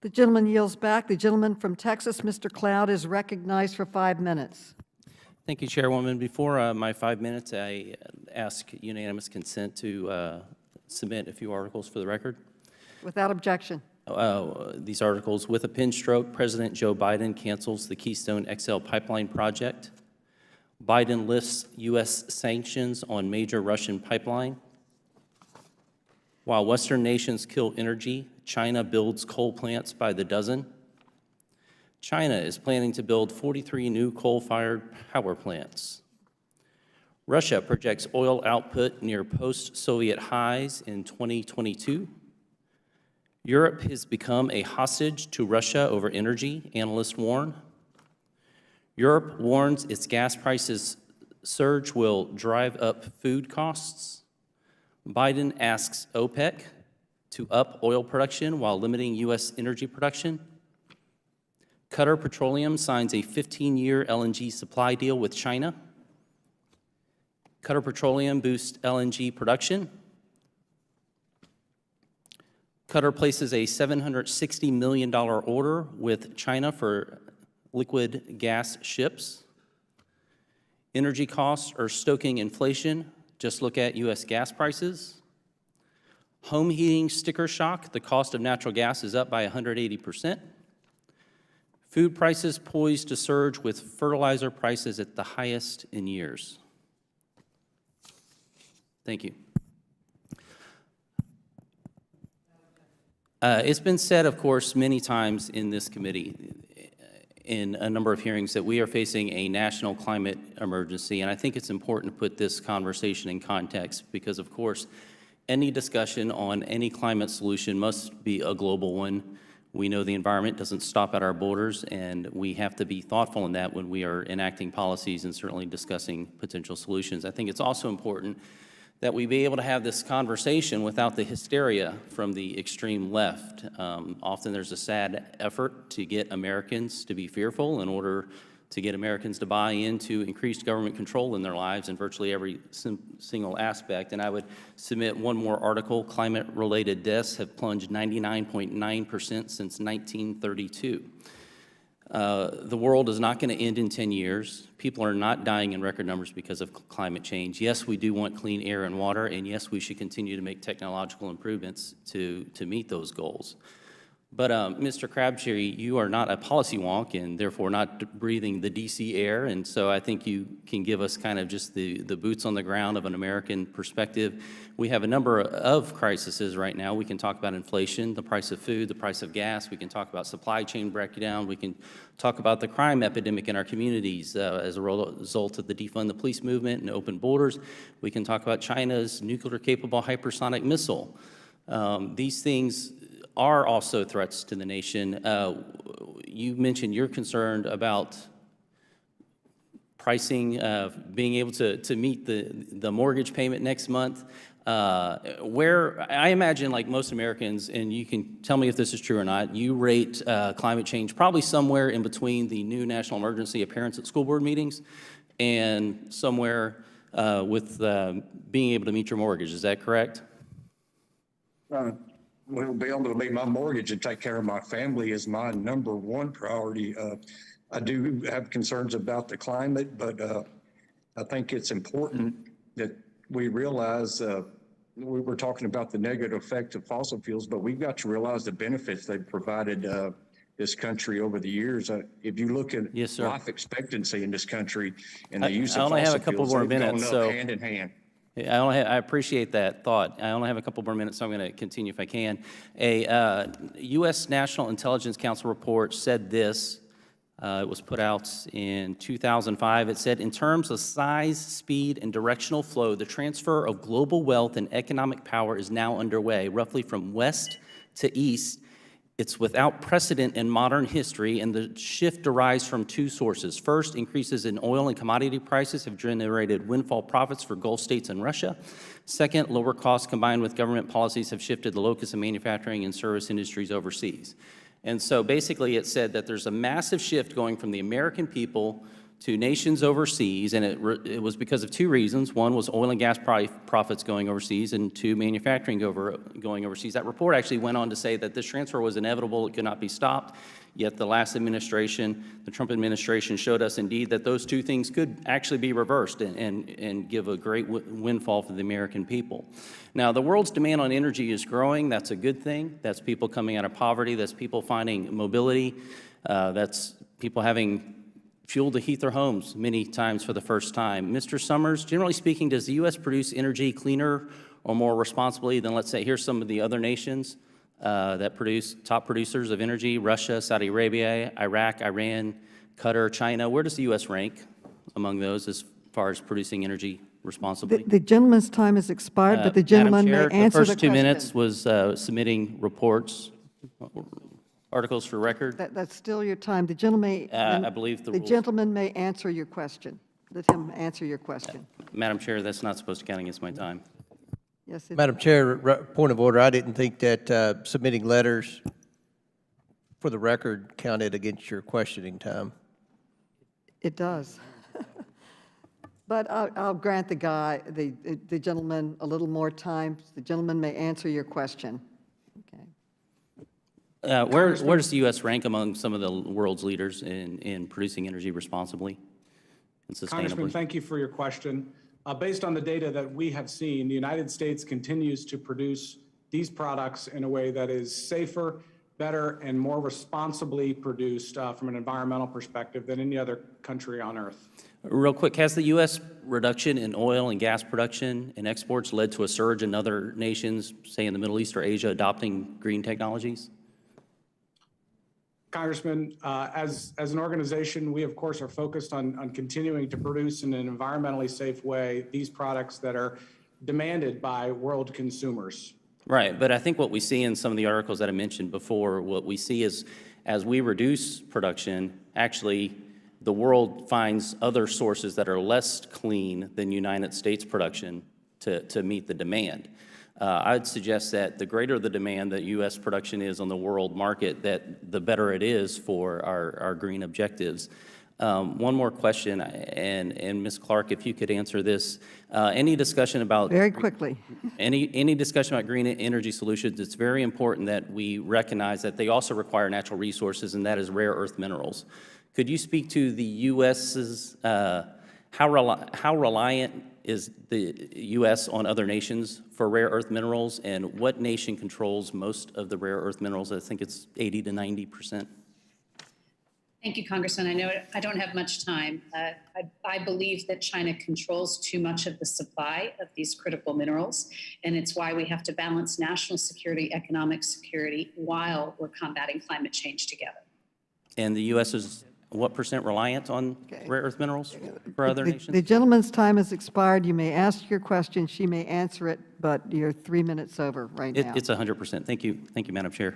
The gentleman yields back. The gentleman from Texas, Mr. Cloud, is recognized for 5 minutes. Thank you, Chairwoman. Before my 5 minutes, I ask unanimous consent to submit a few articles for the record. Without objection. These articles: with a pen stroke, President Joe Biden cancels the Keystone XL pipeline project. Biden lifts U.S. sanctions on major Russian pipeline. While Western nations kill energy, China builds coal plants by the dozen. China is planning to build 43 new coal-fired power plants. Russia projects oil output near post-Soviet highs in 2022. Europe has become a hostage to Russia over energy, analysts warn. Europe warns its gas prices surge will drive up food costs. Biden asks OPEC to up oil production while limiting U.S. energy production. Qatar Petroleum signs a 15-year LNG supply deal with China. Qatar Petroleum boosts LNG production. Qatar places a $760 million order with China for liquid gas ships. Energy costs are stoking inflation. Just look at U.S. gas prices. Home heating sticker shock. The cost of natural gas is up by 180%. Food prices poised to surge with fertilizer prices at the highest in years. Thank you. It's been said, of course, many times in this committee, in a number of hearings, that we are facing a national climate emergency, and I think it's important to put this conversation in context because, of course, any discussion on any climate solution must be a global one. We know the environment doesn't stop at our borders, and we have to be thoughtful in that when we are enacting policies and certainly discussing potential solutions. I think it's also important that we be able to have this conversation without the hysteria from the extreme left. Often there's a sad effort to get Americans to be fearful in order to get Americans to buy into increased government control in their lives in virtually every single aspect. And I would submit one more article. Climate-related deaths have plunged 99.9% since 1932. The world is not going to end in 10 years. People are not dying in record numbers because of climate change. Yes, we do want clean air and water, and yes, we should continue to make technological improvements to meet those goals. But Mr. Crabtree, you are not a policy wonk and therefore not breathing the DC air, and so I think you can give us kind of just the boots on the ground of an American perspective. We have a number of crises right now. We can talk about inflation, the price of food, the price of gas. We can talk about supply chain breakdown. We can talk about the crime epidemic in our communities as a result of the defund the police movement and open borders. We can talk about China's nuclear-capable hypersonic missile. These things are also threats to the nation. You mentioned you're concerned about pricing, being able to meet the mortgage payment next month. Where I imagine, like most Americans, and you can tell me if this is true or not, you rate climate change probably somewhere in between the new national emergency appearance at school board meetings and somewhere with being able to meet your mortgage. Is that correct? Well, be able to meet my mortgage and take care of my family is my number one priority. I do have concerns about the climate, but I think it's important that we realize we were talking about the negative effect of fossil fuels, but we've got to realize the benefits they've provided this country over the years. If you look at life expectancy in this country and the use of fossil fuels, they've gone up hand in hand. I appreciate that thought. I only have a couple more minutes, so I'm going to continue if I can. A U.S. National Intelligence Council report said this. It was put out in 2005. It said, in terms of size, speed, and directional flow, the transfer of global wealth and economic power is now underway, roughly from west to east. It's without precedent in modern history, and the shift derives from two sources. First, increases in oil and commodity prices have generated windfall profits for Gulf states and Russia. Second, lower costs combined with government policies have shifted the locus of manufacturing and service industries overseas. And so basically it said that there's a massive shift going from the American people to nations overseas, and it was because of two reasons. One was oil and gas profits going overseas, and two, manufacturing going overseas. That report actually went on to say that this transfer was inevitable, it could not be stopped, yet the last administration, the Trump administration, showed us indeed that those two things could actually be reversed and give a great windfall for the American people. Now, the world's demand on energy is growing. That's a good thing. That's people coming out of poverty. That's people finding mobility. That's people having fuel to heat their homes many times for the first time. Mr. Summers, generally speaking, does the U.S. produce energy cleaner or more responsibly than, let's say, here's some of the other nations that produce, top producers of energy: Russia, Saudi Arabia, Iraq, Iran, Qatar, China? Where does the U.S. rank among those as far as producing energy responsibly? The gentleman's time has expired, but the gentleman may Madam Chair, answer the the first 2 question. minutes was submitting reports, articles for record. That's still your time. The gentleman may. I believe the rules. gentleman may answer your question. Let him answer your question. Madam Chair, that's not supposed to count against my time. Yes, it Madam Chair, point of order, I didn't think that submitting letters for the record counted against your questioning time. It does. But I'll grant the gentleman a little more time. The gentleman may answer your question. Okay. Where does the U.S. rank among some of the world's leaders in producing energy responsibly and Congressman, sustainably? thank you for your question. Based on the data that we have seen, the United States continues to produce these products in a way that is safer, better, and more responsibly produced from an environmental perspective than any other country on earth. Real quick, has the U.S. reduction in oil and gas production and exports led to a surge in other nations, say in the Middle East or Asia, adopting green technologies? Congressman, as an organization, we of course are focused on continuing to produce in an environmentally safe way these products that are demanded by world consumers. Right, but I think what we see in some of the articles that I mentioned before, what we see is as we reduce production, actually the world finds other sources that are less clean than United States production to meet the demand. I'd suggest that the greater the demand that U.S. production is on the world market, that the better it is for our green objectives. One more question, and Ms. Clark, if you could answer this. Any discussion about— Very quickly. Any discussion about green energy solutions, it's very important that we recognize that they also require natural resources, and that is rare earth minerals. Could you speak to the U.S.'s, how reliant is the U.S. on other nations for rare earth minerals, and what nation controls most of the rare earth minerals? I think it's 80 to 90%. Thank you, Congressman. I know I don't have much time. I believe that China controls too much of the supply of these critical minerals, and it's why we have to balance national security, economic security, while we're combating climate change together. And the U.S. is what percent reliant on rare earth minerals for other nations? The gentleman's time has expired. You may ask your question. She may answer it, but you're 3 minutes over right now. It's 100%. Thank you, Madam Chair.